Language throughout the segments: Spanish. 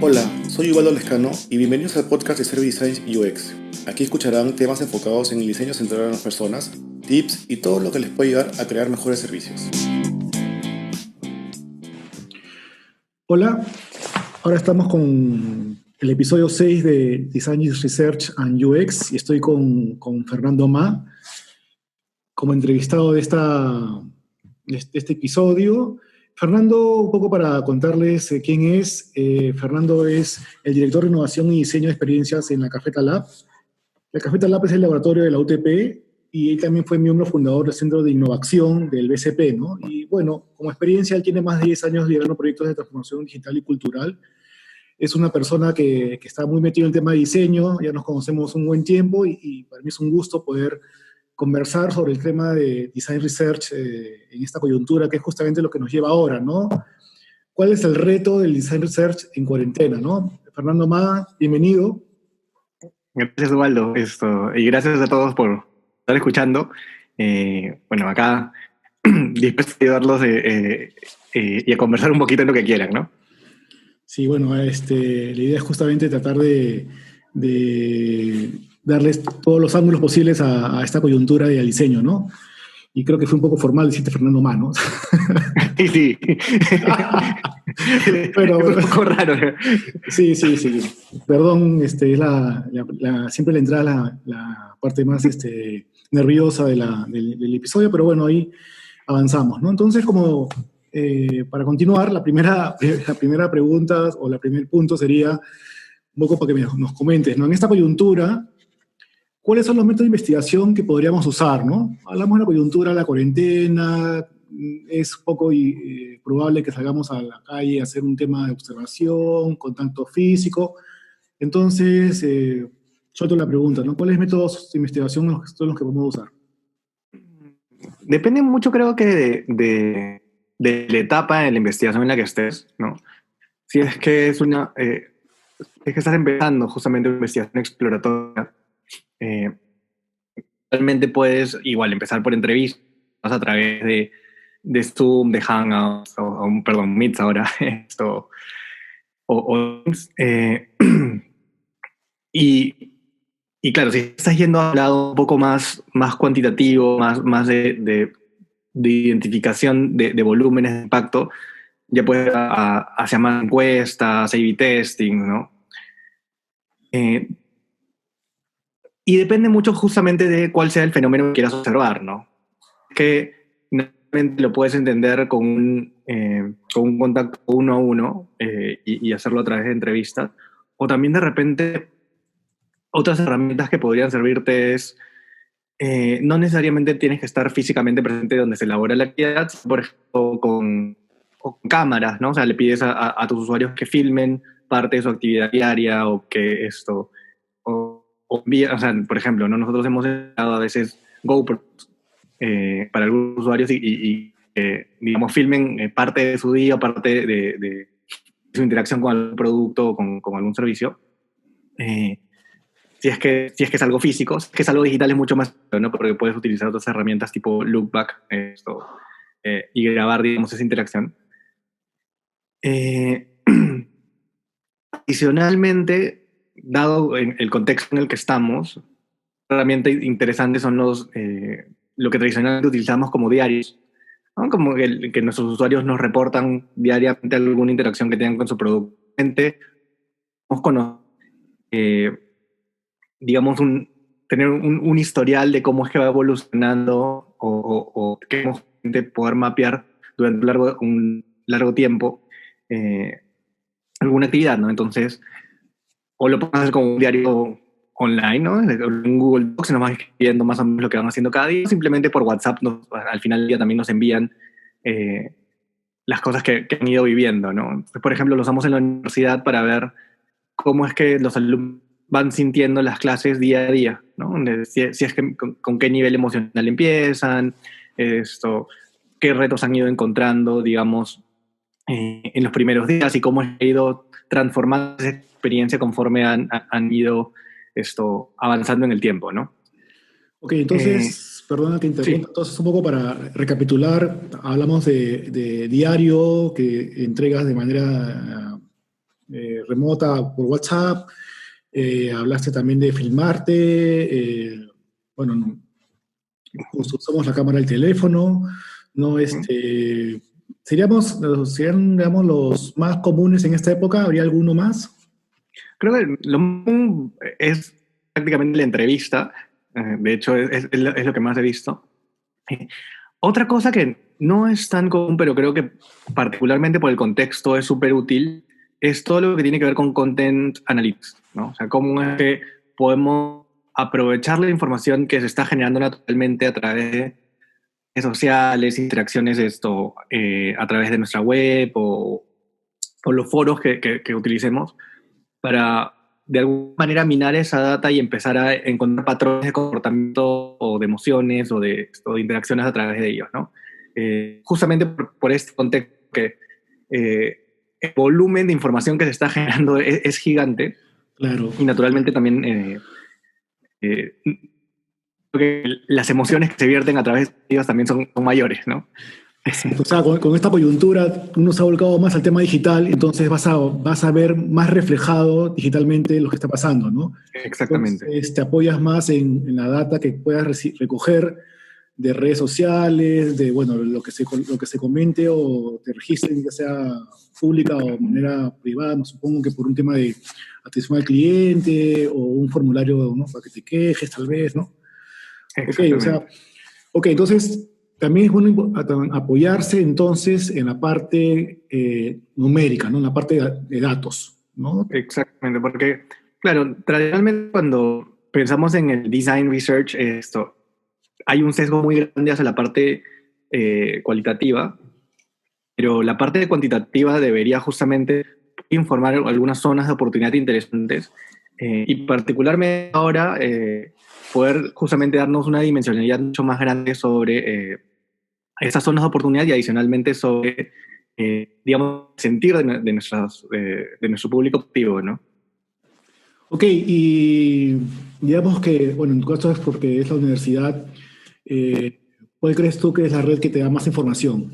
Hola, soy Ubaldo Lescano y bienvenidos al podcast de Service Design UX. Aquí escucharán temas enfocados en el diseño centrado en las personas, tips y todo lo que les puede ayudar a crear mejores servicios. Hola, ahora estamos con el episodio 6 de Design Research and UX y estoy con Fernando Ma como entrevistado de este episodio. Fernando, un poco para contarles quién es. Fernando es el director de innovación y diseño de experiencias en la Cafeta Lab. La Cafeta Lab es el laboratorio de la UTP y él también fue miembro fundador del Centro de Innovación del BCP, ¿no? Y bueno, como experiencia, él tiene más de 10 años liderando proyectos de transformación digital y cultural. Es una persona que está muy metido en el tema de diseño, ya nos conocemos un buen tiempo y para mí es un gusto poder conversar sobre el tema de Design Research en esta coyuntura, que es justamente lo que nos lleva ahora, ¿no? ¿Cuál es el reto del Design Research en cuarentena, no? Fernando Ma, bienvenido. Gracias, Ubaldo. Y gracias a todos por estar escuchando. Bueno, acá dispuesto a ayudarlos y a conversar un poquito en lo que quieran, ¿no? Sí, bueno, la idea es justamente tratar de darles todos los ángulos posibles a esta coyuntura y al diseño, ¿no? Y creo que fue un poco formal decirte Fernando Ma, ¿no? Sí. Pero, es un poco raro. Sí. Perdón, es siempre la entrada la parte más nerviosa del episodio, pero bueno, ahí avanzamos, ¿no? Entonces, para continuar, la primera pregunta o el primer punto sería un poco para que nos comentes, ¿no? En esta coyuntura, ¿cuáles son los métodos de investigación que podríamos usar, ¿no? Hablamos de la coyuntura, la cuarentena, es poco probable que salgamos a la calle a hacer un tema de observación, contacto físico. Entonces, suelto la pregunta, ¿no? ¿Cuáles métodos de investigación son los que podemos usar? Depende mucho, creo que, de la etapa de la investigación en la que estés, ¿no? Si es que es que estás empezando justamente una investigación exploratoria, realmente puedes igual empezar por entrevistas a través de Zoom, de Hangouts, perdón, Meets ahora, eh, y claro, si estás yendo a un lado un poco más cuantitativo, más de identificación de volúmenes de impacto, ya puedes hacia más encuestas, A/B testing, ¿no? Y depende mucho justamente de cuál sea el fenómeno que quieras observar, ¿no? Que normalmente lo puedes entender con un contacto uno a uno y hacerlo a través de entrevistas. O también de repente otras herramientas que podrían servirte es no necesariamente tienes que estar físicamente presente donde se elabora la actividad, por ejemplo, con cámaras, ¿no? O sea, le pides a tus usuarios que filmen parte de su actividad diaria o que o sea, por ejemplo, ¿no? Nosotros hemos dado a veces GoPro para algunos usuarios digamos, filmen parte de su día, parte de su interacción con algún producto o con algún servicio. Si es que es algo físico, si es que es algo digital es mucho más, ¿no? Porque puedes utilizar otras herramientas tipo Lookback y grabar, digamos, esa interacción. Adicionalmente, dado el contexto en el que estamos, herramienta interesante son lo que tradicionalmente utilizamos como diarios, ¿no? Como que nuestros usuarios nos reportan diariamente alguna interacción que tengan con su producto. Digamos, tener un historial de cómo es que va evolucionando o queremos poder mapear durante un largo tiempo alguna actividad, ¿no? Entonces, o lo podemos hacer como un diario online, ¿no? En Google Docs nos van escribiendo más o menos lo que van haciendo cada día, simplemente por WhatsApp al final del día también nos envían las cosas que han ido viviendo, ¿no? Entonces, por ejemplo, lo usamos en la universidad para ver cómo es que los alumnos van sintiendo las clases día a día, ¿no? Si es que con qué nivel emocional empiezan, qué retos han ido encontrando, digamos, en los primeros días y cómo ha ido transformando esa experiencia conforme han ido avanzando en el tiempo, ¿no? Ok, entonces, perdona que interrumpa, Sí. entonces un poco para recapitular, hablamos de diario que entregas de manera remota por WhatsApp, hablaste también de filmarte, bueno, usamos la cámara del teléfono, ¿no? Serían, digamos, los más comunes en esta época. ¿Habría alguno más? Creo que lo común es prácticamente la entrevista. De hecho, es lo que más he visto. Otra cosa que no es tan común, pero creo que particularmente por el contexto es súper útil, es todo lo que tiene que ver con Content Analytics, ¿no? O sea, cómo es que podemos aprovechar la información que se está generando naturalmente a través de redes sociales, interacciones a través de nuestra web o los foros que utilicemos para de alguna manera minar esa data y empezar a encontrar patrones de comportamiento o de emociones o de interacciones a través de ellos, ¿no? Justamente por este contexto que el volumen de información que se está generando es gigante. Claro. Y naturalmente también que las emociones que se vierten a través de ellos también son mayores, ¿no? O sea, con esta coyuntura uno se ha volcado más al tema digital, entonces vas a ver más reflejado digitalmente lo que está pasando, ¿no? Exactamente. Entonces, te apoyas más en la data que puedas recoger de redes sociales, de bueno, lo que se comente o te registren, ya sea pública o de manera privada, no supongo que por un tema de atención al cliente o un formulario, ¿no? Para que te quejes tal vez, ¿no? Ok, entonces también es bueno apoyarse entonces en la parte numérica, ¿no? En la parte de datos, ¿no? Exactamente, porque, claro, tradicionalmente cuando pensamos en el design research, hay un sesgo muy grande hacia la parte cualitativa, pero la parte cuantitativa debería justamente informar algunas zonas de oportunidad interesantes y particularmente ahora poder justamente darnos una dimensionalidad mucho más grande sobre esas zonas de oportunidad y adicionalmente sobre, digamos, sentir de nuestro público objetivo, ¿no? Ok, y digamos que, bueno, en tu caso es porque es la universidad, ¿cuál crees tú que es la red que te da más información?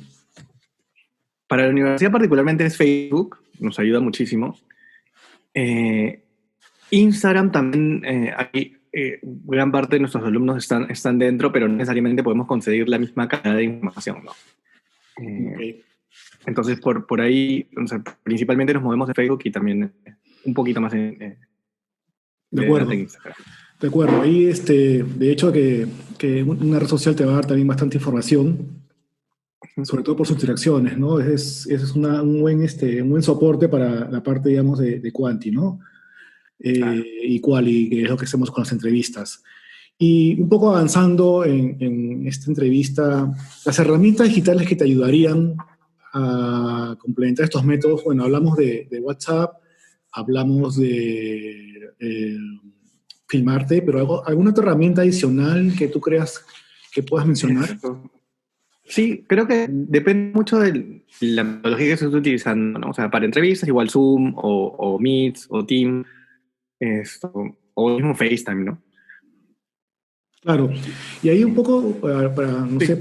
Para la universidad particularmente es Facebook, nos ayuda muchísimo. Instagram también, hay gran parte de nuestros alumnos están dentro, pero no necesariamente podemos conseguir la misma calidad de información, ¿no? Okay. Entonces, por ahí, o sea, principalmente nos movemos de Facebook y también un poquito más de acuerdo. Instagram. De acuerdo. Ahí, de hecho, que una red social te va a dar también bastante información, sobre todo por sus interacciones, ¿no? Es un buen soporte para la parte, digamos, de Quanti, ¿no? Claro. Y Quali, que es lo que hacemos con las entrevistas. Y un poco avanzando en esta entrevista, las herramientas digitales que te ayudarían a complementar estos métodos, bueno, hablamos de WhatsApp, hablamos de filmarte, pero ¿alguna otra herramienta adicional que tú creas que puedas mencionar? Sí, creo que depende mucho de la metodología que se esté utilizando, ¿no? O sea, para entrevistas igual Zoom o Meet o Team, o mismo FaceTime, ¿no? Claro, y ahí un poco, no sé,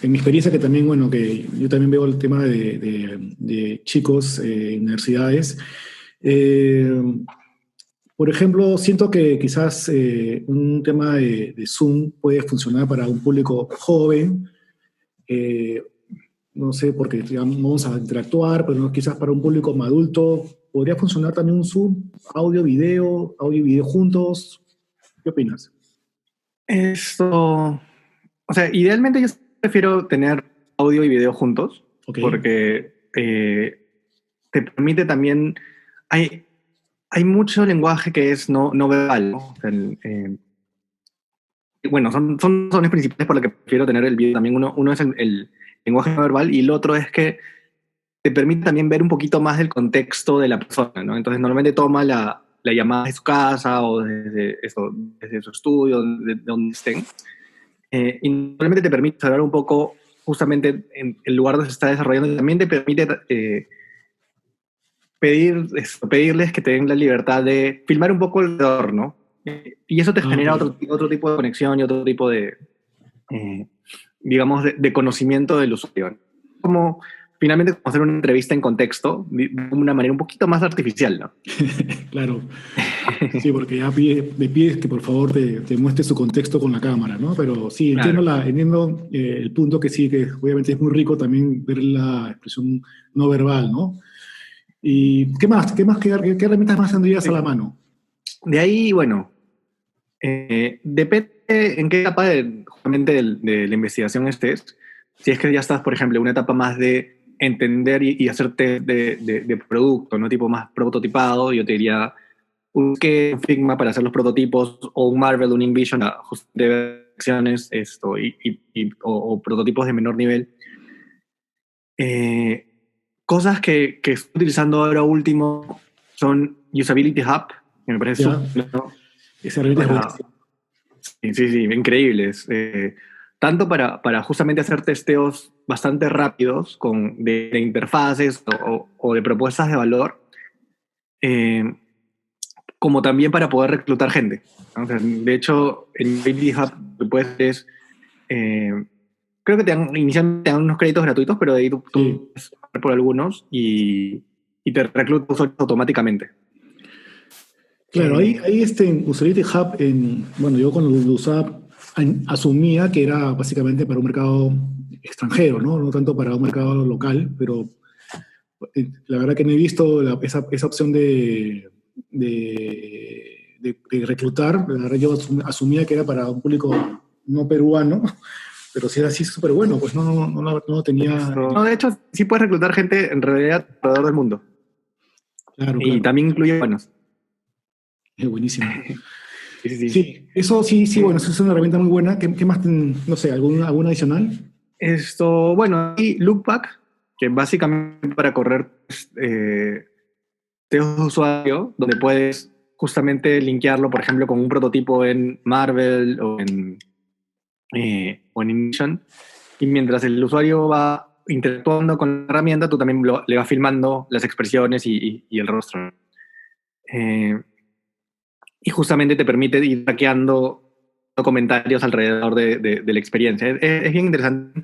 en mi experiencia que también, bueno, que yo también veo el tema de chicos en universidades, por ejemplo, siento que quizás un tema de Zoom puede funcionar para un público joven, no sé, porque digamos, vamos a interactuar, pero quizás para un público más adulto podría funcionar también un Zoom, audio, y video juntos. ¿Qué opinas? O sea, idealmente yo prefiero tener audio y video juntos, Okay. porque te permite también, hay mucho lenguaje que es no verbal, ¿no? O sea, bueno, son razones principales por las que prefiero tener el video también. Uno es el lenguaje no verbal y el otro es que te permite también ver un poquito más del contexto de la persona, ¿no? Entonces normalmente toma la llamada de su casa o desde su estudio, de donde estén. Y normalmente te permite hablar un poco justamente en el lugar donde se está desarrollando. También te permite pedirles que te den la libertad de filmar un poco alrededor, ¿no? Y eso te genera otro tipo de conexión y otro tipo de, digamos, de conocimiento del usuario. Como finalmente como hacer una entrevista en contexto de una manera un poquito más artificial, ¿no? Claro. Sí, porque ya me pides que por favor te muestre su contexto con la cámara, ¿no? Pero sí, entiendo, Claro. entiendo el punto que sí, que obviamente es muy rico también ver la expresión no verbal, ¿no? ¿Y qué más? ¿Qué herramientas más tendrías a la mano? De ahí, bueno, depende en qué etapa justamente de la investigación estés. Si es que ya estás, por ejemplo, en una etapa más de entender y hacer test de producto, ¿no? Tipo más prototipado, yo te diría un Figma para hacer los prototipos, o un Marvel, un InVision, de versiones, esto, o prototipos de menor nivel. Eh, Cosas que estoy utilizando ahora último son Usability Hub, que me parece Ya, súper, ¿no? esa herramienta es Para, buenísima. sí, sí, sí, increíbles. Tanto para justamente hacer testeos bastante rápidos de interfaces o de propuestas de valor, eh, como también para poder reclutar gente, ¿no? O sea, de hecho, en GitHub lo que puedes hacer es, eh, creo que inicialmente te dan unos créditos gratuitos, pero de ahí tú Sí, puedes pagar por algunos y te reclutas automáticamente. claro, Eh, ahí en Usability Hub, bueno, yo cuando lo usaba, asumía que era básicamente para un mercado extranjero, ¿no? No tanto para un mercado local, pero la verdad que no he visto esa opción de reclutar. La verdad yo asumía que era para un público no peruano, pero si era así súper bueno, pues no tenía. no, de hecho, sí puedes reclutar gente en realidad alrededor del mundo. Claro, Y claro, también incluye buenos. es buenísimo. Sí, sí, sí. Sí, eso sí, sí, bueno, eso es una herramienta muy buena. ¿Qué más, no sé, alguna adicional? Esto, bueno, y Loopback, que básicamente para correr test de usuario, donde puedes justamente linkearlo, por ejemplo, con un prototipo en Marvel o en InVision, y mientras el usuario va interactuando con la herramienta, tú también le vas filmando las expresiones y el rostro. Eh, y justamente te permite ir hackeando comentarios alrededor de la experiencia. Es bien interesante.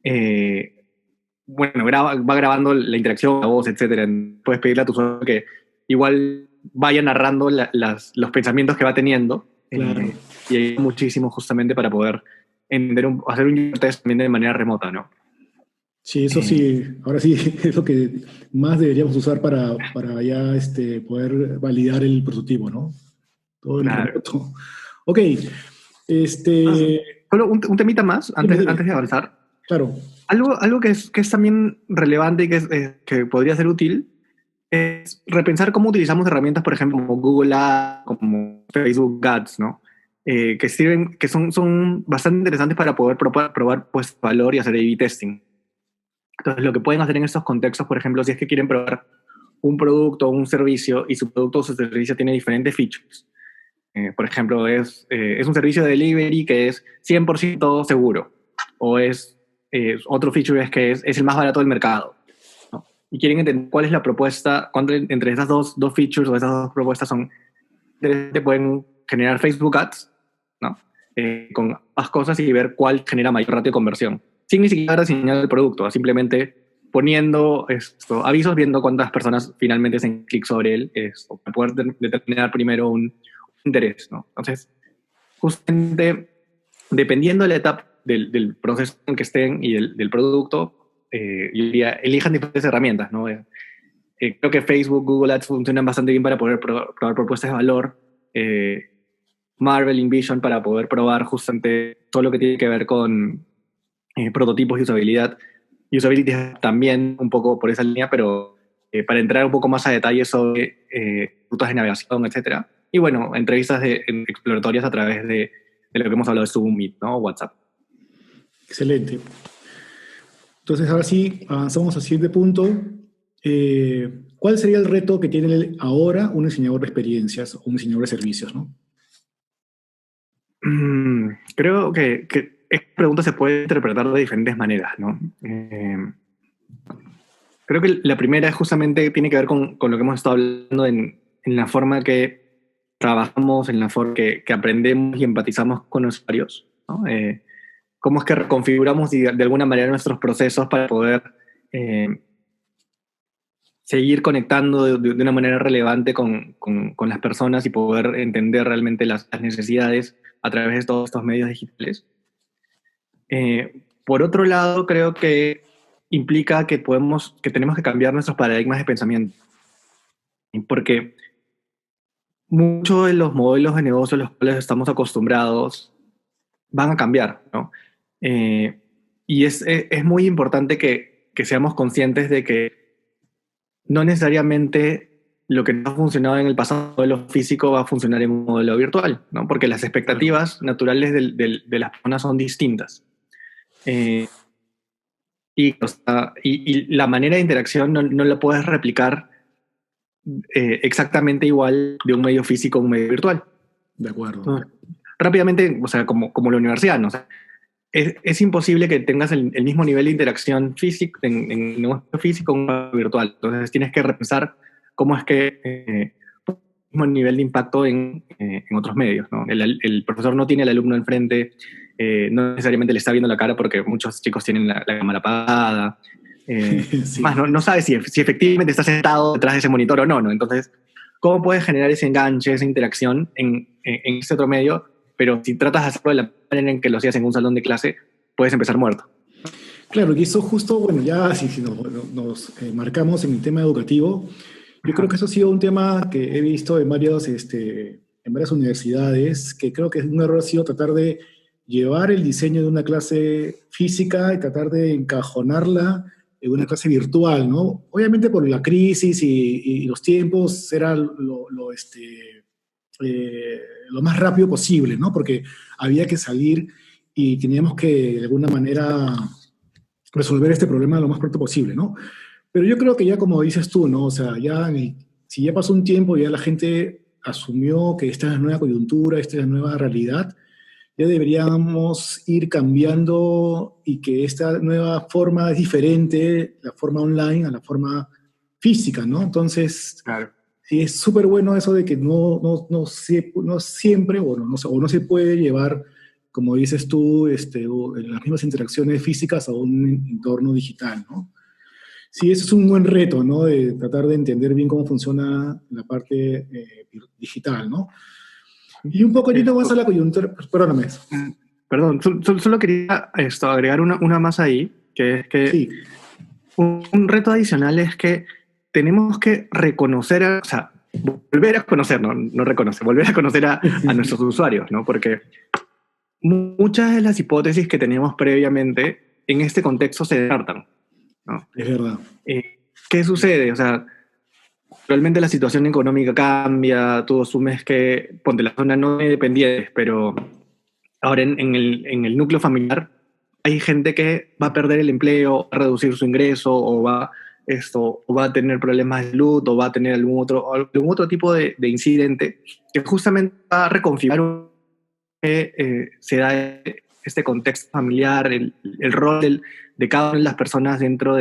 Eh, bueno, va grabando la interacción, la voz, etcétera. Puedes pedirle a tu usuario que igual vaya narrando los pensamientos que va teniendo. Claro. Y hay muchísimo justamente para poder hacer un test también de manera remota, ¿no? Sí, eso Eh, sí, ahora sí es lo que más deberíamos usar para ya poder validar el prototipo, ¿no? Todo en claro. remoto. Ok, Ah, este, solo un temita más dime, antes de dime. avanzar. Claro, Algo que es también relevante y que podría ser útil es repensar cómo utilizamos herramientas, por ejemplo, como Google Ads, como Facebook Ads, ¿no? Que sirven, que son bastante interesantes para poder probar pues, valor y hacer A/B testing. Entonces, lo que pueden hacer en estos contextos, por ejemplo, si es que quieren probar un producto o un servicio y su producto o su servicio tiene diferentes features. Por ejemplo, es un servicio de delivery que es 100% seguro, o otro feature es que es el más barato del mercado, ¿no? Y quieren entender cuál es la propuesta, cuánto entre esas dos features o esas dos propuestas te pueden generar Facebook Ads, ¿no? Con ambas cosas y ver cuál genera mayor ratio de conversión, sin ni siquiera diseñar el producto, simplemente poniendo avisos, viendo cuántas personas finalmente hacen clic sobre él, para poder determinar primero un interés, ¿no? Entonces, justamente, dependiendo de la etapa del proceso en que estén y del producto, yo diría, elijan diferentes herramientas, ¿no? Creo que Facebook, Google Ads funcionan bastante bien para poder probar propuestas de valor. eh, Marvel, InVision para poder probar justamente todo lo que tiene que ver con prototipos y usabilidad. Usability también un poco por esa línea, pero para entrar un poco más a detalle sobre rutas de navegación, etcétera. Y bueno, entrevistas exploratorias a través de lo que hemos hablado de Zoom, Meet, ¿no? WhatsApp. excelente. Entonces, ahora sí, avanzamos al siguiente punto. ¿Cuál sería el reto que tiene ahora un diseñador de experiencias o un diseñador de servicios, ¿no? Creo que esta pregunta se puede interpretar de diferentes maneras, ¿no? Creo que la primera justamente tiene que ver con lo que hemos estado hablando en la forma que trabajamos, en la forma que aprendemos y empatizamos con los usuarios, ¿no? Cómo es que reconfiguramos de alguna manera nuestros procesos para poder seguir conectando de una manera relevante con las personas y poder entender realmente las necesidades a través de todos estos medios digitales. Por otro lado, creo que implica que tenemos que cambiar nuestros paradigmas de pensamiento, porque muchos de los modelos de negocio a los cuales estamos acostumbrados van a cambiar, ¿no? Y es muy importante que seamos conscientes de que no necesariamente lo que no ha funcionado en el pasado modelo físico va a funcionar en un modelo virtual, ¿no? Porque las expectativas naturales de las personas son distintas. Y la manera de interacción no la puedes replicar exactamente igual de un medio físico a un medio virtual. De acuerdo. Entonces, rápidamente, o sea, como la universidad, ¿no? O sea, es imposible que tengas el mismo nivel de interacción físico en un medio físico en un medio virtual. Entonces tienes que repensar cómo es que el mismo nivel de impacto en otros medios, ¿no? El profesor no tiene al alumno enfrente, no necesariamente le está viendo la cara porque muchos chicos tienen la cámara apagada. Sí. Más, no sabes si efectivamente está sentado detrás de ese monitor o no, ¿no? Entonces, ¿cómo puedes generar ese enganche, esa interacción en ese otro medio? Pero si tratas de hacerlo de la manera en que lo hacías en un salón de clase, puedes empezar muerto. Claro, y eso justo, bueno, ya si nos marcamos en el tema educativo, yo creo que eso ha sido un tema que he visto en varias universidades, que creo que un error ha sido tratar de llevar el diseño de una clase física y tratar de encajonarla en una clase virtual, ¿no? Obviamente por la crisis y los tiempos era lo más rápido posible, ¿no? Porque había que salir y teníamos que, de alguna manera, resolver este problema lo más pronto posible, ¿no? Pero yo creo que ya como dices tú, ¿no? O sea, si ya pasó un tiempo, ya la gente asumió que esta es la nueva coyuntura, esta es la nueva realidad, ya deberíamos ir cambiando y que esta nueva forma es diferente, la forma online a la forma física, ¿no? Entonces, Claro. sí, es súper bueno eso de que no siempre, o no se puede llevar, como dices tú, las mismas interacciones físicas a un entorno digital, ¿no? Sí, eso es un buen reto, ¿no? De tratar de entender bien cómo funciona la parte digital, ¿no? Y un poco yendo más a la coyuntura, perdóname. Perdón, solo quería agregar una más ahí, que es que Sí, un reto adicional es que tenemos que reconocer, o sea, volver a conocer, no reconocer, volver a conocer a nuestros usuarios, ¿no? Porque muchas de las hipótesis que teníamos previamente en este contexto se descartan, ¿no? es verdad. ¿Qué sucede? O sea, realmente la situación económica cambia, tú asumes que, ponte, la zona no es dependiente, pero ahora en el núcleo familiar hay gente que va a perder el empleo, va a reducir su ingreso, o va a tener problemas de salud, o va a tener algún otro tipo de incidente que justamente va a reconfigurar que se da este contexto familiar, el rol de cada una de las personas dentro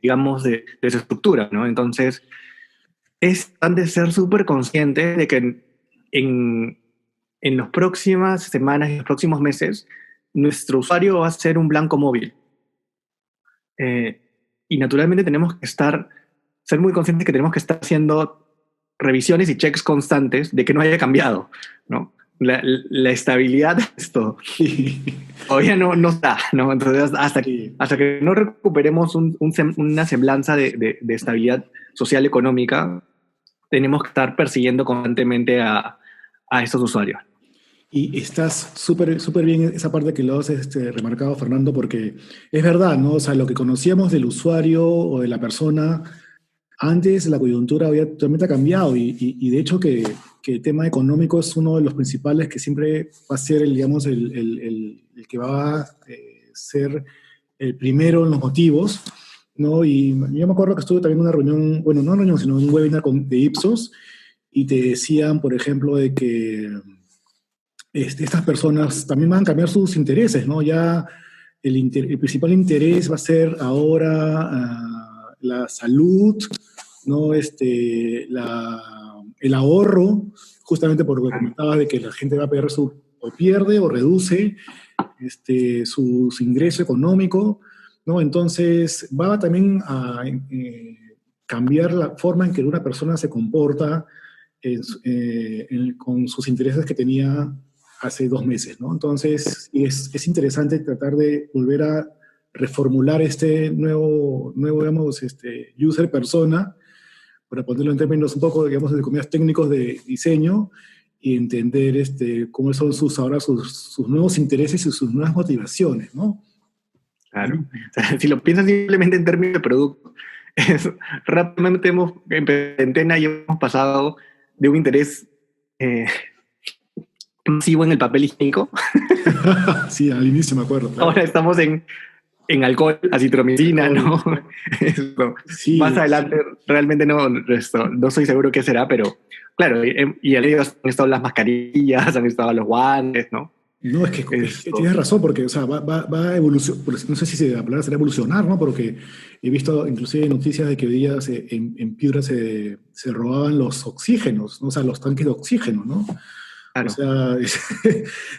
digamos, de su estructura, ¿no? Entonces, es importante ser súper consciente de que en las próximas semanas y los próximos meses, nuestro usuario va a ser un blanco móvil. Y naturalmente tenemos que ser muy conscientes que tenemos que estar haciendo revisiones y checks constantes de que no haya cambiado, ¿no? La estabilidad de esto todavía no está, ¿no? Entonces, hasta que no recuperemos una semblanza de estabilidad social económica, tenemos que estar persiguiendo constantemente a estos usuarios. Y estás súper súper bien esa parte que lo has remarcado, Fernando, porque es verdad, ¿no? O sea, lo que conocíamos del usuario o de la persona, antes la coyuntura había totalmente cambiado y de hecho que el tema económico es uno de los principales que siempre va a ser, digamos, el que va a ser el primero en los motivos, ¿no? Y yo me acuerdo que estuve también en una reunión, bueno, no una reunión, sino un webinar de Ipsos y te decían, por ejemplo, de que estas personas también van a cambiar sus intereses, ¿no? Ya el principal interés va a ser ahora la salud, ¿no? El ahorro, justamente por lo que comentabas de que la gente va a perder o pierde o reduce su ingreso económico, ¿no? Entonces va también a cambiar la forma en que una persona se comporta con sus intereses que tenía hace 2 meses, ¿no? Entonces es interesante tratar de volver a reformular este nuevo digamos, user persona, para ponerlo en términos un poco, digamos, de comillas técnicos de diseño, y entender cómo son sus nuevos intereses y sus nuevas motivaciones, ¿no? Claro. O sea, si lo piensas simplemente en términos de producto, rápidamente hemos en y hemos pasado de un interés masivo en el papel higiénico. Sí, al inicio me acuerdo, claro. Ahora estamos en alcohol, acitromicina, ¿no? Esto. Sí, Más adelante, realmente no soy seguro qué será, pero claro, y al medio han estado las mascarillas, han estado los guantes, ¿no? no, es que tienes razón, porque, o sea, va a evolucionar, no sé si la palabra será evolucionar, ¿no? Porque he visto inclusive noticias de que hoy día en Piura se robaban los oxígenos, ¿no? O sea, los tanques de oxígeno, ¿no? Claro. O sea,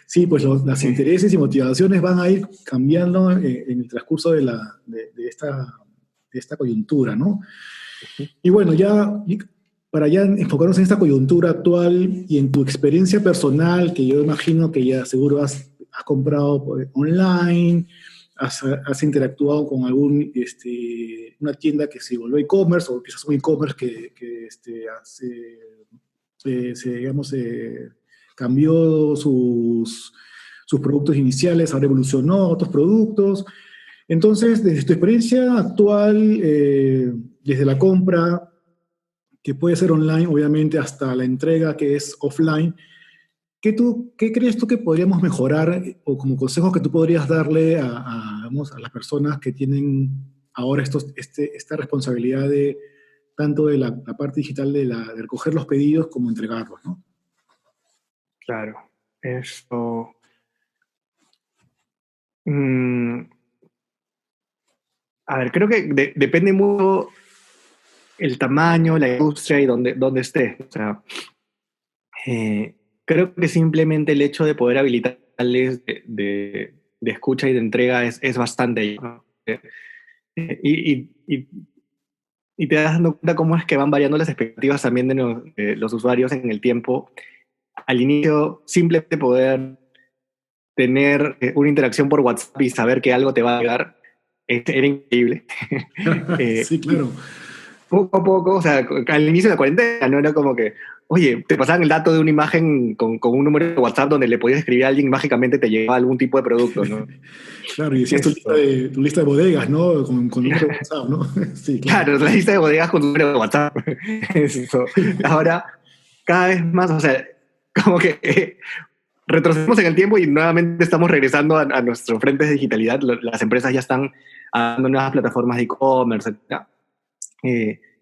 sí, pues los intereses y motivaciones van a ir cambiando en el transcurso de esta coyuntura, ¿no? Y bueno, para ya enfocarnos en esta coyuntura actual y en tu experiencia personal, que yo imagino que ya seguro has comprado online, has interactuado con una tienda que se volvió e-commerce, o quizás un e-commerce digamos, cambió sus productos iniciales, ahora evolucionó a otros productos. Entonces, desde tu experiencia actual, desde la compra, que puede ser online, obviamente, hasta la entrega que es offline, ¿qué crees tú que podríamos mejorar, o como consejos que tú podrías darle vamos, a las personas que tienen ahora esta responsabilidad de tanto de la parte digital de recoger los pedidos como entregarlos, ¿no? Claro. Eso. mm, a ver, creo que depende mucho el tamaño, la industria y dónde esté. O sea, creo que simplemente el hecho de poder habilitarles de escucha y de entrega es bastante, ¿no? Y, y te das dando cuenta cómo es que van variando las expectativas también de los usuarios en el tiempo. Al inicio, simplemente poder tener una interacción por WhatsApp y saber que algo te va a llegar, era increíble. Sí, claro. Poco a poco, o sea, al inicio de la cuarentena, no era como que, oye, te pasaban el dato de una imagen con un número de WhatsApp donde le podías escribir a alguien y mágicamente te llegaba algún tipo de producto, ¿no? Claro, y decías tu lista de bodegas, ¿no? Con número de WhatsApp, ¿no? Sí, claro. Claro, la lista de bodegas con tu número de WhatsApp. Eso. Ahora, cada vez más, o sea, como que retrocedemos en el tiempo y nuevamente estamos regresando a nuestros frentes de digitalidad. Las empresas ya están dando nuevas plataformas de e-commerce, etc.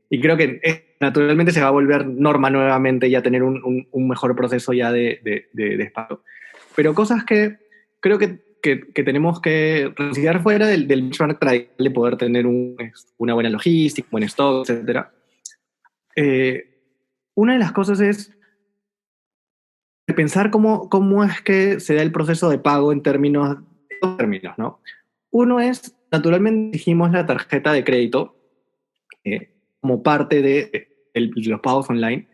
Y creo que naturalmente se va a volver norma nuevamente ya tener un mejor proceso ya de espacio. Pero cosas que creo que tenemos que considerar fuera del benchmark tradicional de poder tener una buena logística, buen stock, etc. Una de las cosas es pensar cómo es que se da el proceso de pago en dos términos, ¿no? Uno es, naturalmente, dijimos la tarjeta de crédito, como parte de los pagos online.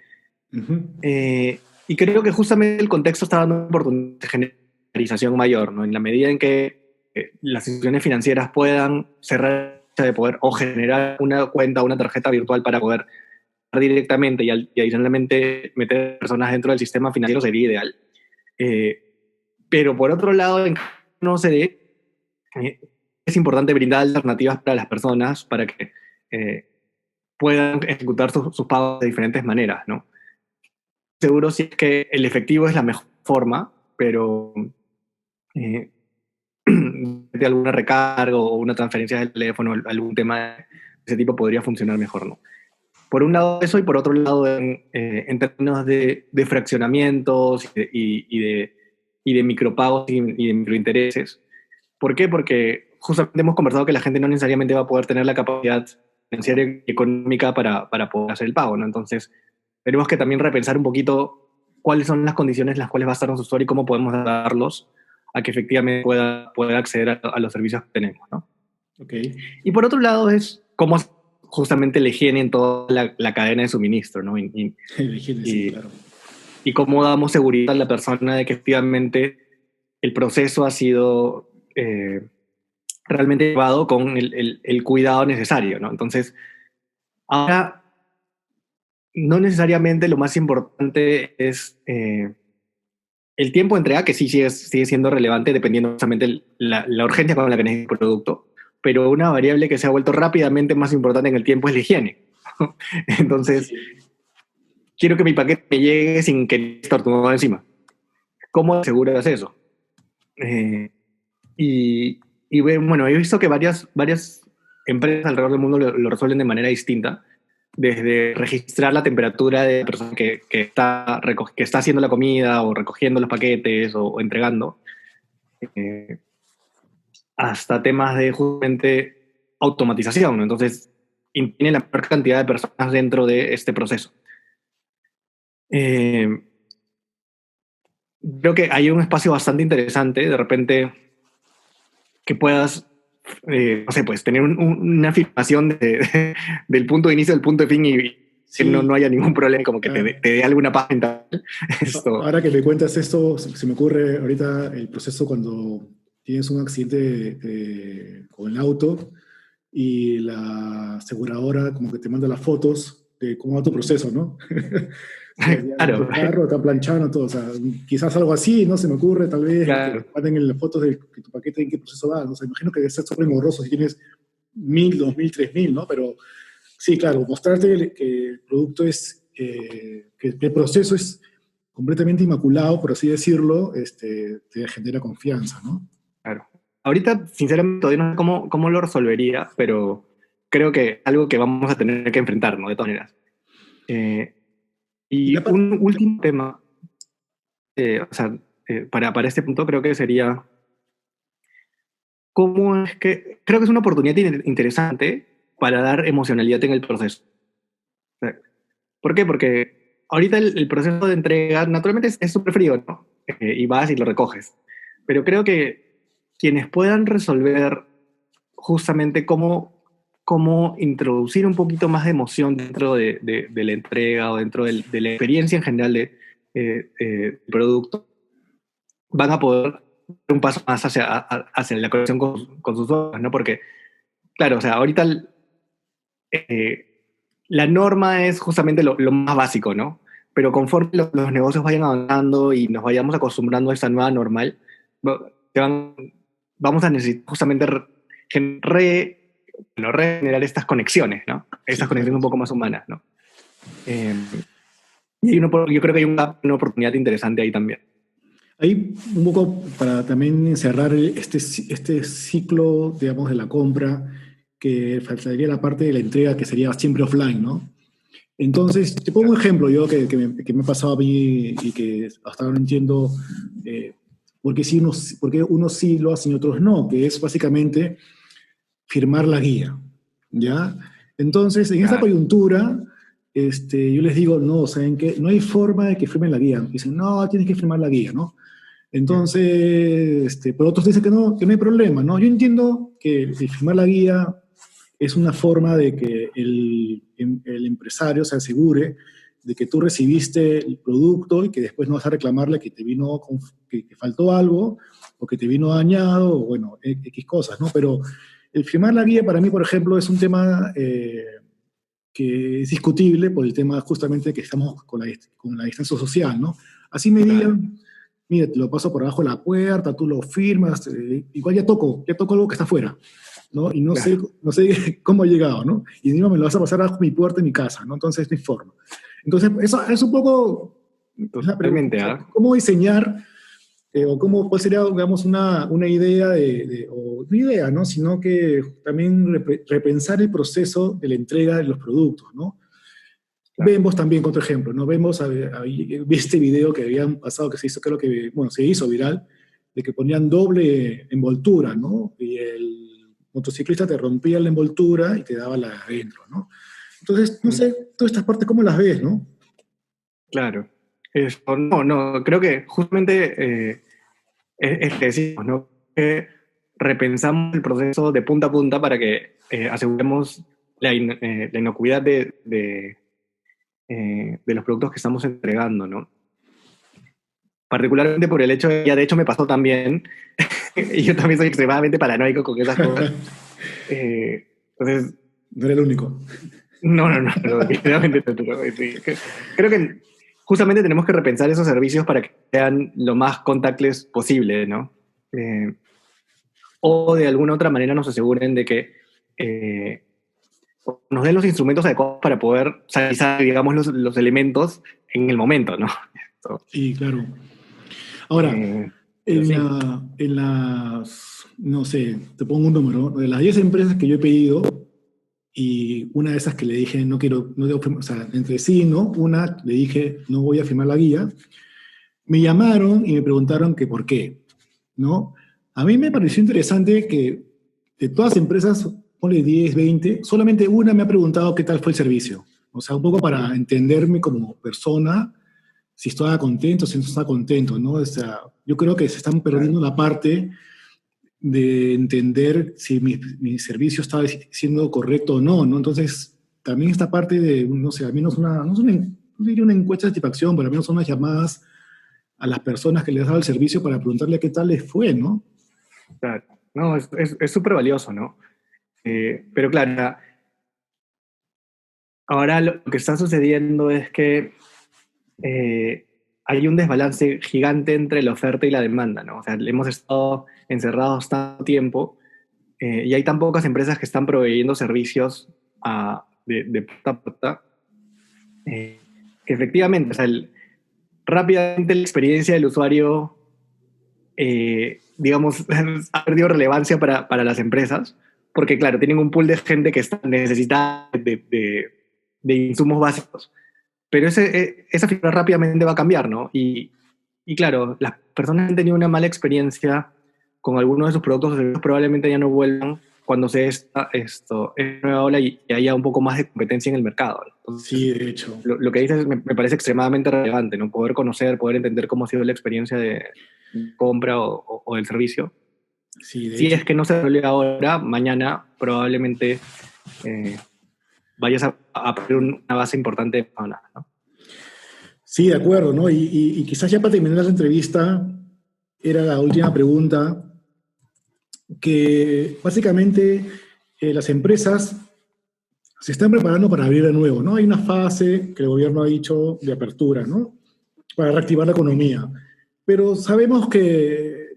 Uh-huh. Y creo que justamente el contexto está dando una oportunidad de generalización mayor, ¿no? En la medida en que las instituciones financieras puedan cerrar de poder o generar una cuenta, una tarjeta virtual para poder directamente y adicionalmente meter personas dentro del sistema financiero sería ideal. Pero por otro lado, no se dé, es importante brindar alternativas para las personas para que puedan ejecutar sus pagos de diferentes maneras, ¿no? Seguro si es que el efectivo es la mejor forma, pero de alguna recarga o una transferencia del teléfono, algún tema de ese tipo podría funcionar mejor, ¿no? Por un lado eso, y por otro lado en términos de fraccionamientos y de micropagos y de microintereses. ¿Por qué? Porque justamente hemos conversado que la gente no necesariamente va a poder tener la capacidad financiera y económica para poder hacer el pago, ¿no? Entonces, tenemos que también repensar un poquito cuáles son las condiciones en las cuales va a estar nuestro usuario y cómo podemos darlos a que efectivamente pueda acceder a los servicios que tenemos, ¿no? Ok. Y por otro lado es cómo justamente la higiene en toda la cadena de suministro, ¿no? La higiene, sí, Y, claro. y cómo damos seguridad a la persona de que efectivamente el proceso ha sido realmente llevado con el cuidado necesario, ¿no? Entonces, ahora no necesariamente lo más importante es el tiempo de entrega, que sí sigue siendo relevante dependiendo justamente la urgencia con la que necesita el producto, pero una variable que se ha vuelto rápidamente más importante en el tiempo es la higiene. Entonces, Sí. quiero que mi paquete me llegue sin que esté estornudado encima. ¿Cómo aseguras eso? Eh, y bueno, he visto que varias empresas alrededor del mundo lo resuelven de manera distinta, desde registrar la temperatura de la persona que está haciendo la comida o recogiendo los paquetes o entregando, eh, hasta temas de justamente automatización, ¿no? Entonces, tiene la mayor cantidad de personas dentro de este proceso. Eh, Creo que hay un espacio bastante interesante, de repente, que puedas, no sé, pues tener una afirmación del punto de inicio al punto de fin y que no Sí, haya ningún problema, como que ah, te dé alguna paz mental. Esto, ahora que me cuentas esto, se me ocurre ahorita el proceso cuando tienes un accidente con el auto y la aseguradora como que te manda las fotos de cómo va tu proceso, ¿no? O sea, ya claro, tu carro está planchado, todo. O sea, quizás algo así, ¿no? Se me ocurre, tal vez, que claro, manden en las fotos de que tu paquete en qué proceso va. No sé, imagino que debe ser súper engorroso si tienes 1000, 2000, 3000, ¿no? Pero sí, claro, mostrarte que el producto es, que el proceso es completamente inmaculado, por así decirlo, te genera confianza, ¿no? claro. Ahorita, sinceramente, todavía no sé cómo lo resolvería, pero creo que algo que vamos a tener que enfrentar, ¿no? De todas maneras. Eh, Y la y parte, un último tema, o sea, para este punto creo que sería cómo es que, creo que es una oportunidad interesante para dar emocionalidad en el proceso. O sea, ¿por qué? Porque ahorita el proceso de entrega naturalmente es súper frío, ¿no? Y vas y lo recoges. Pero creo que quienes puedan resolver justamente cómo introducir un poquito más de emoción dentro de la entrega o dentro de la experiencia en general del producto, van a poder dar un paso más hacia la conexión con sus ojos, ¿no? Porque, claro, o sea, ahorita eh, la norma es justamente lo más básico, ¿no? Pero conforme los negocios vayan avanzando y nos vayamos acostumbrando a esta nueva normal, va- se van- vamos a necesitar justamente bueno, regenerar estas conexiones, ¿no? sí, Estas conexiones claro. un poco más humanas, ¿no? Eh, yo creo que hay una oportunidad interesante ahí también. Ahí un poco para también cerrar este ciclo, digamos, de la compra, que faltaría la parte de la entrega que sería siempre offline, ¿no? Entonces, te pongo un ejemplo yo que me ha pasado a mí y que hasta ahora no entiendo por qué unos sí lo hacen y otros no, que es básicamente firmar la guía, ¿ya? Entonces, en esta Claro, coyuntura, yo les digo, no, ¿saben qué? No hay forma de que firmen la guía. Dicen, no, tienes que firmar la guía, ¿no? Entonces, pero otros dicen que no hay problema, ¿no? Yo entiendo que el firmar la guía es una forma de que el empresario se asegure de que tú recibiste el producto y que después no vas a reclamarle que te vino que faltó algo o que te vino dañado o bueno, X cosas, ¿no? Pero el firmar la guía para mí, por ejemplo, es un tema que es discutible por el tema justamente que estamos con la distancia social, ¿no? Así me claro, digan, mira, te lo paso por abajo de la puerta, tú lo firmas, igual ya toco algo que está afuera, ¿no? Y no sé, claro, no sé cómo ha llegado, ¿no? Y encima me lo vas a pasar bajo mi puerta en mi casa, ¿no? Entonces no hay forma. Entonces, eso es un poco, es la pregunta, o totalmente, sea, ¿ah? ¿cómo diseñar o cuál sería, digamos, una idea o no idea, ¿no? Sino que también repensar el proceso de la entrega de los productos, ¿no? Claro. Vemos también, otro ejemplo, ¿no? Vi este video que habían pasado, que se hizo, creo que, bueno, se hizo viral, de que ponían doble envoltura, ¿no? Y el motociclista te rompía la envoltura y te daba la de adentro, ¿no? Entonces, no sé, todas estas partes, ¿cómo las ves, no? Claro. No, creo que justamente es que decimos, ¿no? repensamos el proceso de punta a punta para que aseguremos la inocuidad de los productos que estamos entregando, ¿no? Particularmente por el hecho de, ya de hecho me pasó también, y yo también soy extremadamente paranoico con esas cosas. Entonces, No era el único. no, definitivamente no. Sí. Creo que justamente tenemos que repensar esos servicios para que sean lo más contactless posible, ¿no? O de alguna otra manera nos aseguren de que nos den los instrumentos adecuados para poder realizar, digamos, los elementos en el momento, ¿no? Sí, claro. Ahora, Pero en, sí, en las, no sé, te pongo un número, de las 10 empresas que yo he pedido, y una de esas que le dije, no quiero, no debo firmar, o sea, entre sí, ¿no? Una le dije, no voy a firmar la guía, me llamaron y me preguntaron que por qué, ¿no? A mí me pareció interesante que de todas las empresas, ponle 10, 20, solamente una me ha preguntado qué tal fue el servicio. O sea, un poco para entenderme como persona, si estaba contento, si no estaba contento, ¿no? O sea, yo creo que se están perdiendo claro. la parte de entender si mi servicio estaba siendo correcto o no, ¿no? Entonces, también esta parte de, no sé, al menos una, no, es una, no diría una encuesta de satisfacción, pero al menos son unas llamadas a las personas que les daba el servicio para preguntarle qué tal les fue, ¿no? Claro. No, es súper valioso, ¿no? Pero claro, ahora lo que está sucediendo es que eh, hay un desbalance gigante entre la oferta y la demanda, ¿no? O sea, hemos estado encerrados tanto tiempo y hay tan pocas empresas que están proveyendo servicios de puerta a puerta, eh, que efectivamente, o sea, rápidamente la experiencia del usuario, digamos, ha perdido relevancia para las empresas, porque claro, tienen un pool de gente que está necesitada de insumos básicos. Pero esa figura rápidamente va a cambiar, ¿no? Y claro, las personas que han tenido una mala experiencia con algunos de sus productos o servicios probablemente ya no vuelvan cuando se esta nueva ola y haya un poco más de competencia en el mercado, ¿no? Entonces, Sí, de hecho. lo que dices me parece extremadamente relevante, ¿no? Poder conocer, poder entender cómo ha sido la experiencia de compra o del servicio. Sí, de Si hecho. es que no se resuelve ahora, mañana probablemente eh, vayas a poner una base importante de personas, ¿no? Sí, de acuerdo, ¿no? Y quizás ya para terminar la entrevista, era la última pregunta, que básicamente las empresas se están preparando para abrir de nuevo, ¿no? Hay una fase que el gobierno ha dicho de apertura, ¿no? Para reactivar la economía. Pero sabemos que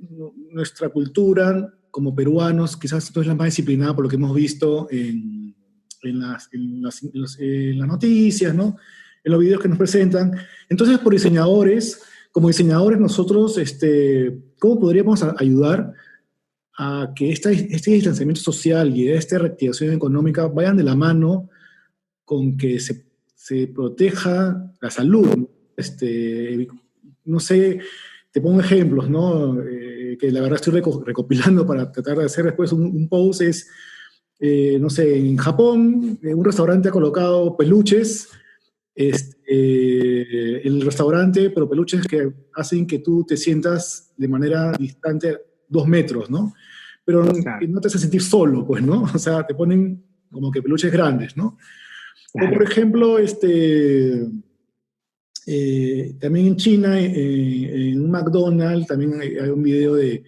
nuestra cultura, como peruanos, quizás no es la más disciplinada por lo que hemos visto en las noticias, ¿no? En los videos que nos presentan. Entonces, por diseñadores, como diseñadores nosotros, ¿cómo podríamos ayudar a que este distanciamiento social y esta reactivación económica vayan de la mano con que se proteja la salud? No sé, te pongo ejemplos, ¿no? Que la verdad estoy recopilando para tratar de hacer después un post, es, no sé, en Japón, un restaurante ha colocado peluches en el restaurante, pero peluches que hacen que tú te sientas de manera distante 2 metros, ¿no? Pero que Claro, no te hace sentir solo, pues, ¿no? O sea, te ponen como que peluches grandes, ¿no? O por claro. ejemplo, también en China, en un McDonald's, también hay un video de,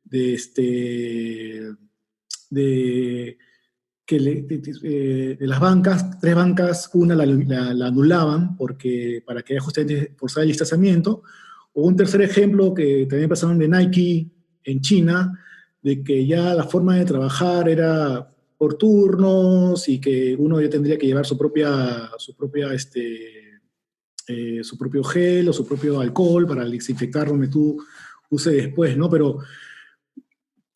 de que de las bancas, 3 bancas, una la anulaban porque, para que haya justamente forzar el distanciamiento. O un tercer ejemplo que también pasaron de Nike en China, de que ya la forma de trabajar era por turnos y que uno ya tendría que llevar su propio gel o su propio alcohol para desinfectar donde tú uses después, ¿no? Pero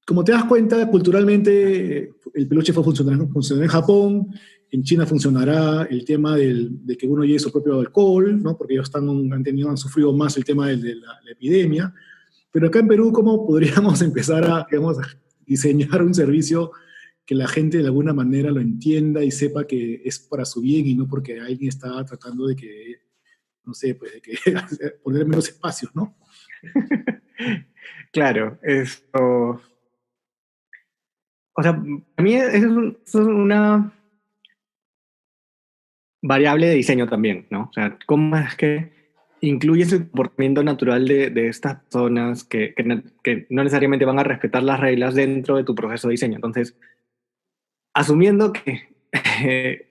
como te das cuenta, culturalmente el peluche funcionó en Japón, en China funcionará el tema de que uno lleve su propio alcohol, ¿no? Porque ellos han sufrido más el tema de la epidemia. Pero acá en Perú, ¿cómo podríamos empezar digamos, a diseñar un servicio que la gente de alguna manera lo entienda y sepa que es para su bien y no porque alguien está tratando de que, no sé, pues de que poner menos espacios, ¿no? Claro, esto. o sea, a mí eso es una variable de diseño también, ¿no? O sea, ¿cómo es que incluyes el comportamiento natural de estas personas que no necesariamente van a respetar las reglas dentro de tu proceso de diseño? Entonces, asumiendo que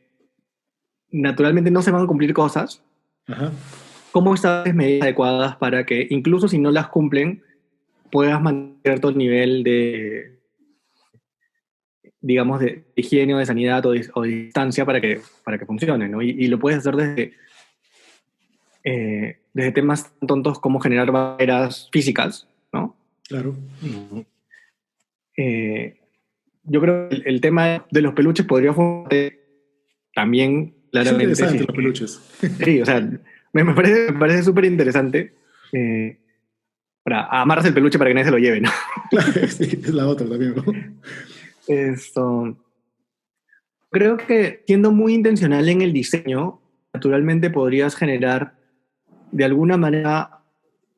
naturalmente no se van a cumplir cosas, Ajá. ¿cómo estableces medidas adecuadas para que, incluso si no las cumplen, puedas mantener todo el nivel de, digamos, de higiene o de sanidad o de distancia para que funcione, ¿no? Y lo puedes hacer desde temas tan tontos como generar barreras físicas, ¿no? Claro. Eh, yo creo que el tema de los peluches podría funcionar también, Es claramente, si interesante es los que... peluches. Sí, o sea, me parece súper interesante. Amarras el peluche para que nadie se lo lleve, ¿no? Claro, sí, es la otra también, ¿no? Esto, creo que siendo muy intencional en el diseño, naturalmente podrías generar de alguna manera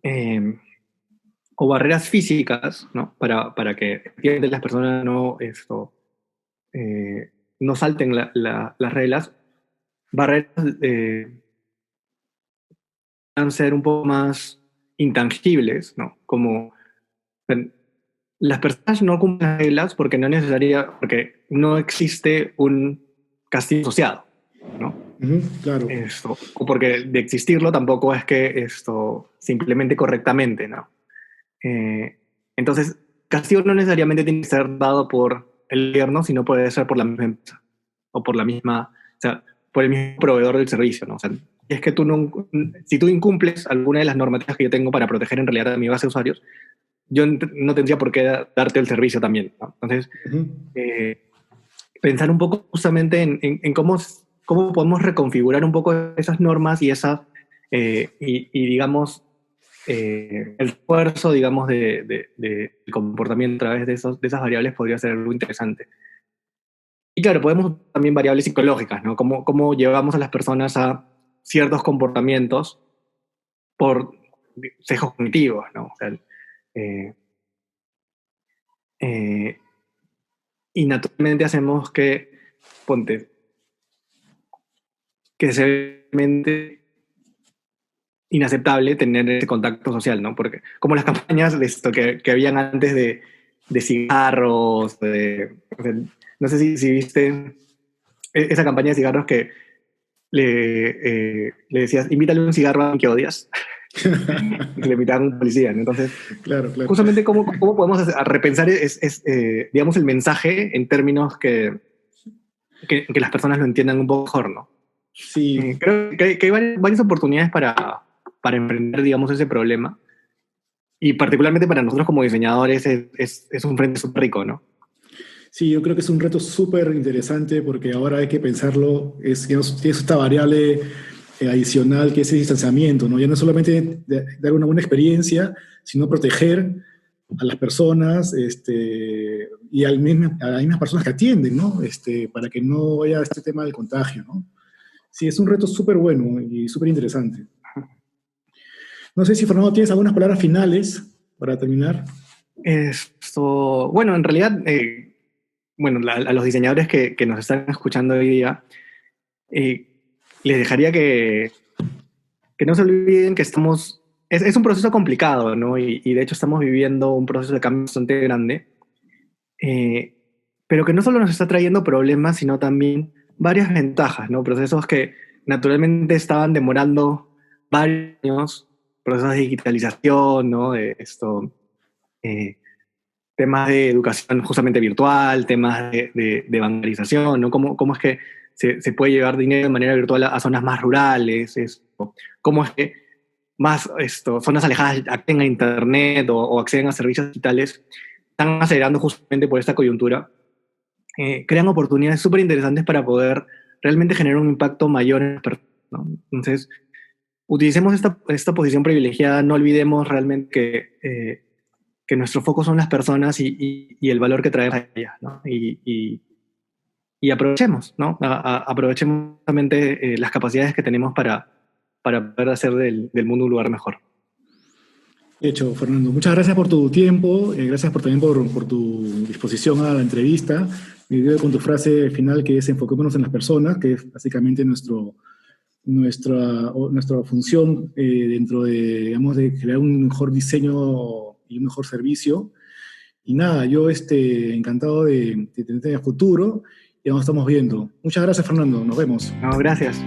eh, o barreras físicas, ¿no? Para que efectivamente las personas no salten las reglas. Barreras van a ser un poco más intangibles, ¿no? Como las personas no cumplen las reglas porque no existe un castigo asociado, ¿no? Ujú, claro. O porque de existirlo tampoco es que esto se implemente correctamente, ¿no? Eh, entonces, castigo no necesariamente tiene que ser dado por el gobierno, sino puede ser por la misma empresa o por la misma, o sea, por el mismo proveedor del servicio, ¿no? O sea, es que si tú incumples alguna de las normativas que yo tengo para proteger en realidad a mi base de usuarios, yo no tendría por qué darte el servicio también, ¿no? Entonces, Ujú. eh, pensar un poco justamente en cómo podemos reconfigurar un poco esas normas y y digamos, el esfuerzo, digamos, de comportamiento a través de esas variables podría ser algo interesante. Y claro, podemos también variables psicológicas, ¿no? Cómo llevamos a las personas a ciertos comportamientos por sesgos cognitivos, ¿no? O sea, eh, eh, y naturalmente hacemos ponte, que se realmente inaceptable tener ese contacto social, ¿no? Porque como las campañas de esto que habían antes de cigarros, o sea, no sé si viste esa campaña de cigarros que le decías, invítale un cigarro a alguien que odias, y que le invitaban a un policía, ¿no? Entonces, Claro, claro. justamente cómo podemos repensar digamos, el mensaje en términos que las personas lo entiendan un poco mejor, ¿no? Sí, Creo que hay varias oportunidades para emprender, digamos, ese problema. Y particularmente para nosotros como diseñadores es un frente súper rico, ¿no? sí, yo creo que es un reto súper interesante porque ahora hay que pensarlo, tienes esta variable adicional que es el distanciamiento, ¿no? Ya no es solamente dar una buena experiencia, sino proteger a las personas y a las mismas personas que atienden, ¿no? Para que no haya este tema del contagio, ¿no? Sí, es un reto súper bueno y súper interesante. No sé si, Fernando, tienes algunas palabras finales para terminar. Bueno, en realidad, bueno, a los diseñadores que nos están escuchando hoy día, eh, les dejaría que no se olviden que es un proceso complicado, ¿no? Y de hecho estamos viviendo un proceso de cambio bastante grande, eh, pero que no solo nos está trayendo problemas, sino también varias ventajas, ¿no? Procesos que naturalmente estaban demorando varios años, procesos de digitalización, ¿no? Eh, temas de educación justamente virtual, temas de bancarización, ¿no? ¿Cómo es que se puede llevar dinero de manera virtual a zonas más rurales? ¿Cómo es que más zonas alejadas acceden a Internet o acceden a servicios digitales? Están acelerando justamente por esta coyuntura. Crean oportunidades súper interesantes para poder realmente generar un impacto mayor en las personas, ¿no? Entonces, utilicemos esta posición privilegiada, no olvidemos realmente que nuestro foco son las personas y el valor que traemos a ellas, ¿no? Y aprovechemos, ¿no? Aprovechemos justamente las capacidades que tenemos para poder hacer del mundo un lugar mejor. Hecho, Fernando. Muchas gracias por tu tiempo, gracias también por tu disposición a la entrevista. Me quedo con tu frase final que es enfoquémonos en las personas, que es básicamente nuestra función dentro de, digamos, de crear un mejor diseño y un mejor servicio. Y nada, yo encantado de tenerte en el futuro y ya nos estamos viendo. Muchas gracias, Fernando. Nos vemos. No, gracias.